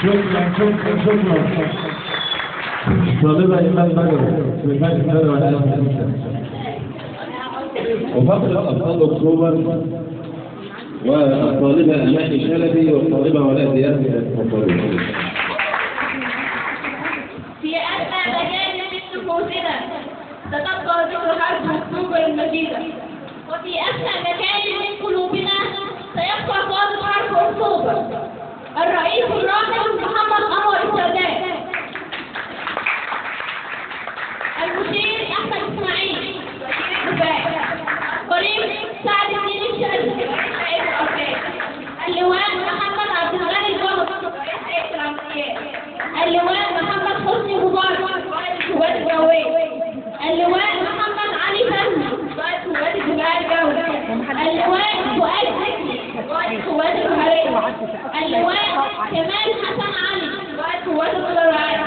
شكرا شكرا شكرا. طالبة إيمان بدر سليمان بدر ولا وفقرة أبطال أكتوبر والطالبة أماني شلبي والطالبة ولاء زياد الفضلية. في أدنى مجال نفوسنا ستبقى ذكر حرب أكتوبر المجيدة، وفي أدنى مكان من قلوبنا سيبقى صادق حرب أكتوبر. الرئيس الراحل محمد أنور السادات، المشير أحمد إسماعيل وزير الدفاع، الطريق سعد الدين الشاذلي رئيس الأركان، اللواء محمد عبد الغني الجبر رئيس هيئة العمليات، اللواء محمد حسني مبارك قائد القوات الجوية، اللواء محمد علي فهمي قائد قوات الدفاع الجوي، اللواء فؤاد زكي قائد القوات البحرية، اللواء كمال حسن علي قائد قوات الطيران،